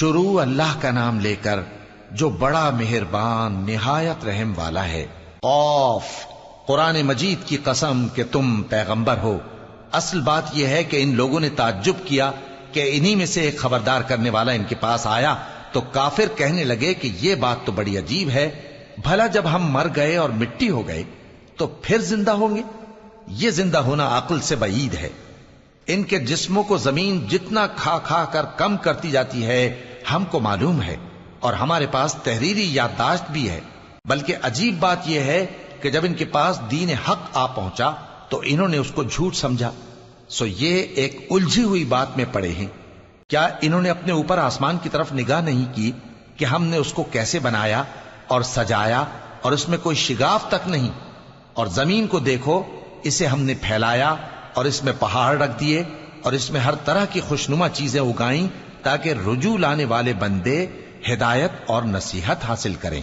شروع اللہ کا نام لے کر جو بڑا مہربان نہایت رحم والا ہے۔ قاف، قرآن مجید کی قسم کہ تم پیغمبر ہو۔ اصل بات یہ ہے کہ ان لوگوں نے تعجب کیا کہ انہی میں سے ایک خبردار کرنے والا ان کے پاس آیا تو کافر کہنے لگے کہ یہ بات تو بڑی عجیب ہے، بھلا جب ہم مر گئے اور مٹی ہو گئے تو پھر زندہ ہوں گے؟ یہ زندہ ہونا عقل سے بعید ہے۔ ان کے جسموں کو زمین جتنا کھا کھا کر کم کرتی جاتی ہے ہم کو معلوم ہے، اور ہمارے پاس تحریری یادداشت بھی ہے۔ بلکہ عجیب بات یہ ہے کہ جب ان کے پاس دین حق آ پہنچا تو انہوں نے اس کو جھوٹ سمجھا۔ سو یہ ایک الجھی ہوئی بات میں پڑے ہیں۔ کیا انہوں نے اپنے اوپر آسمان کی طرف نگاہ نہیں کی کہ ہم نے اس کو کیسے بنایا اور سجایا، اور اس میں کوئی شگاف تک نہیں؟ اور زمین کو دیکھو، اسے ہم نے پھیلایا اور اس میں پہاڑ رکھ دیے اور اس میں ہر طرح کی خوشنما چیزیں اگائیں تاکہ رجوع لانے والے بندے ہدایت اور نصیحت حاصل کریں۔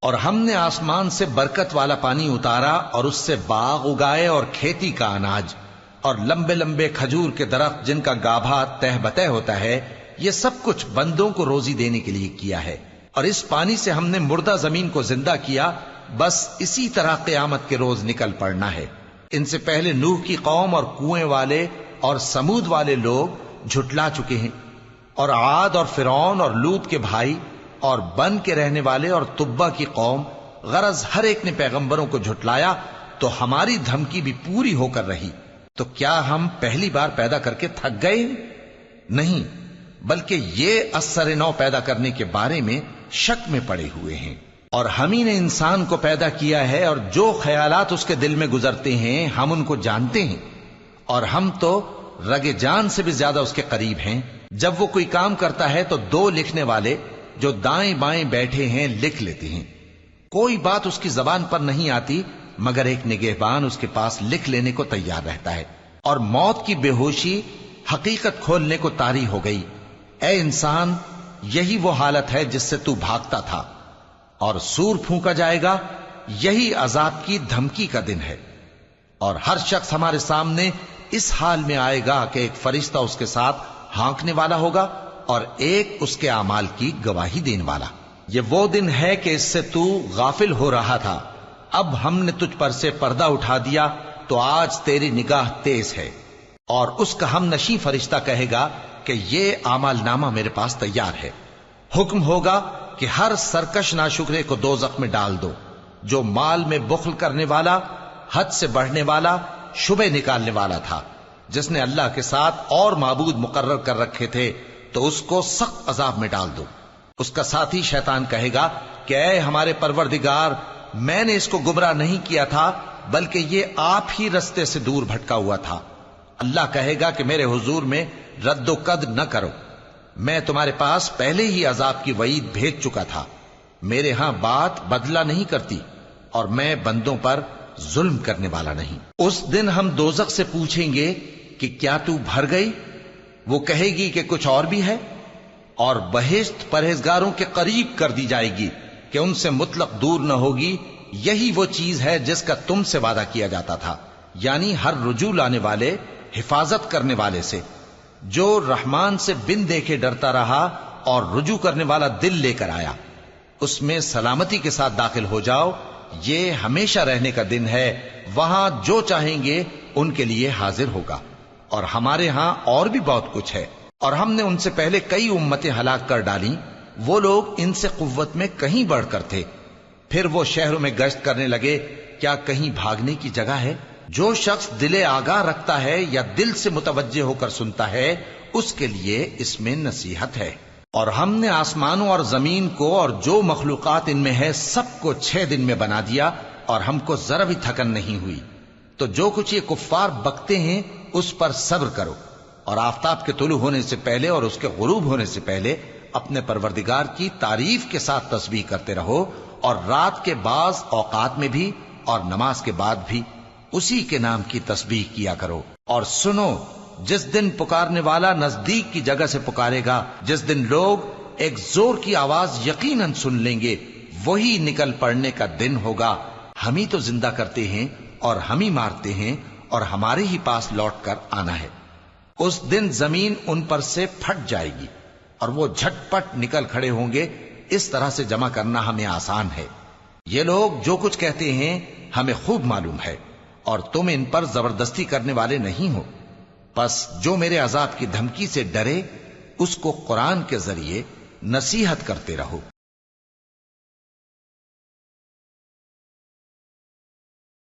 اور ہم نے آسمان سے برکت والا پانی اتارا اور اس سے باغ اگائے اور کھیتی کا اناج اور لمبے لمبے کھجور کے درخت جن کا گابھا تہ بتہ ہوتا ہے، یہ سب کچھ بندوں کو روزی دینے کے لیے کیا ہے۔ اور اس پانی سے ہم نے مردہ زمین کو زندہ کیا، بس اسی طرح قیامت کے روز نکل پڑنا ہے۔ ان سے پہلے نوح کی قوم اور کنویں والے اور سمود والے لوگ جھٹلا چکے ہیں، اور عاد اور فرعون اور لوط کے بھائی اور بن کے رہنے والے اور تبا کی قوم، غرض ہر ایک نے پیغمبروں کو جھٹلایا تو ہماری دھمکی بھی پوری ہو کر رہی۔ تو کیا ہم پہلی بار پیدا کر کے تھک گئے؟ نہیں، بلکہ یہ اثر نو پیدا کرنے کے بارے میں شک میں پڑے ہوئے ہیں۔ اور ہم ہی نے انسان کو پیدا کیا ہے، اور جو خیالات اس کے دل میں گزرتے ہیں ہم ان کو جانتے ہیں، اور ہم تو رگ جان سے بھی زیادہ اس کے قریب ہیں۔ جب وہ کوئی کام کرتا ہے تو دو لکھنے والے جو دائیں بائیں بیٹھے ہیں لکھ لیتے ہیں۔ کوئی بات اس کی زبان پر نہیں آتی مگر ایک نگہبان اس کے پاس لکھ لینے کو تیار رہتا ہے۔ اور موت کی بے ہوشی حقیقت کھولنے کو طاری ہو گئی۔ اے انسان، یہی وہ حالت ہے جس سے تو بھاگتا تھا، اور سور پھونکا جائے گا، یہی عذاب کی دھمکی کا دن ہے۔ اور ہر شخص ہمارے سامنے اس حال میں آئے گا کہ ایک فرشتہ اس کے ساتھ ہانکنے والا ہوگا اور ایک اس کے اعمال کی گواہی دینے والا۔ یہ وہ دن ہے کہ اس سے تو غافل ہو رہا تھا، اب ہم نے تجھ پر سے پردہ اٹھا دیا تو آج تیری نگاہ تیز ہے۔ اور اس کا ہم نشیں فرشتہ کہے گا کہ یہ اعمال نامہ میرے پاس تیار ہے۔ حکم ہوگا کہ ہر سرکش ناشکرے کو دوزخ میں ڈال دو، جو مال میں بخل کرنے والا، حد سے بڑھنے والا، شبہ نکالنے والا تھا، جس نے اللہ کے ساتھ اور معبود مقرر کر رکھے تھے، تو اس کو سخت عذاب میں ڈال دو۔ اس کا ساتھی شیطان کہے گا کہ اے ہمارے پروردگار، میں نے اس کو گمراہ نہیں کیا تھا بلکہ یہ آپ ہی رستے سے دور بھٹکا ہوا تھا۔ اللہ کہے گا کہ میرے حضور میں رد و قد نہ کرو، میں تمہارے پاس پہلے ہی عذاب کی وعید بھیج چکا تھا۔ میرے ہاں بات بدلہ نہیں کرتی، اور میں بندوں پر ظلم کرنے والا نہیں۔ اس دن ہم دوزخ سے پوچھیں گے کہ کیا تو بھر گئی؟ وہ کہے گی کہ کچھ اور بھی ہے، اور بہشت پرہیزگاروں کے قریب کر دی جائے گی کہ ان سے مطلق دور نہ ہوگی۔ یہی وہ چیز ہے جس کا تم سے وعدہ کیا جاتا تھا، یعنی ہر رجوع لانے والے، حفاظت کرنے والے سے، جو رحمان سے بن دیکھے ڈرتا رہا اور رجوع کرنے والا دل لے کر آیا، اس میں سلامتی کے ساتھ داخل ہو جاؤ۔ یہ ہمیشہ رہنے کا دن ہے، وہاں جو چاہیں گے ان کے لیے حاضر ہوگا۔ اور ہمارے ہاں اور بھی بہت کچھ ہے، اور ہم نے ان سے پہلے کئی امتیں ہلاک کر ڈالیں، وہ لوگ ان سے قوت میں کہیں بڑھ کر تھے۔ پھر وہ شہروں میں گشت کرنے لگے، کیا کہیں بھاگنے کی جگہ ہے؟ جو شخص دل آگاہ رکھتا ہے یا دل سے متوجہ ہو کر سنتا ہے، اس کے لیے اس میں نصیحت ہے۔ اور ہم نے آسمانوں اور زمین کو اور جو مخلوقات ان میں ہے سب کو 6 دن میں بنا دیا، اور ہم کو ذرا بھی تھکن نہیں ہوئی۔ تو جو کچھ یہ کفار بکتے ہیں اس پر صبر کرو، اور آفتاب کے طلوع ہونے سے پہلے اور اس کے غروب ہونے سے پہلے اپنے پروردگار کی تعریف کے ساتھ تسبیح کرتے رہو، اور رات کے بعض اوقات میں بھی اور نماز کے بعد بھی اسی کے نام کی تسبیح کیا کرو۔ اور سنو، جس دن پکارنے والا نزدیک کی جگہ سے پکارے گا، جس دن لوگ ایک زور کی آواز یقیناً سن لیں گے، وہی نکل پڑنے کا دن ہوگا۔ ہم ہی تو زندہ کرتے ہیں اور ہم ہی مارتے ہیں، اور ہمارے ہی پاس لوٹ کر آنا ہے۔ اس دن زمین ان پر سے پھٹ جائے گی، اور وہ جھٹپٹ نکل کھڑے ہوں گے، اس طرح سے جمع کرنا ہمیں آسان ہے۔ یہ لوگ جو کچھ کہتے ہیں ہمیں خوب معلوم ہے، اور تم ان پر زبردستی کرنے والے نہیں ہو۔ پس جو میرے عذاب کی دھمکی سے ڈرے اس کو قرآن کے ذریعے نصیحت کرتے رہو۔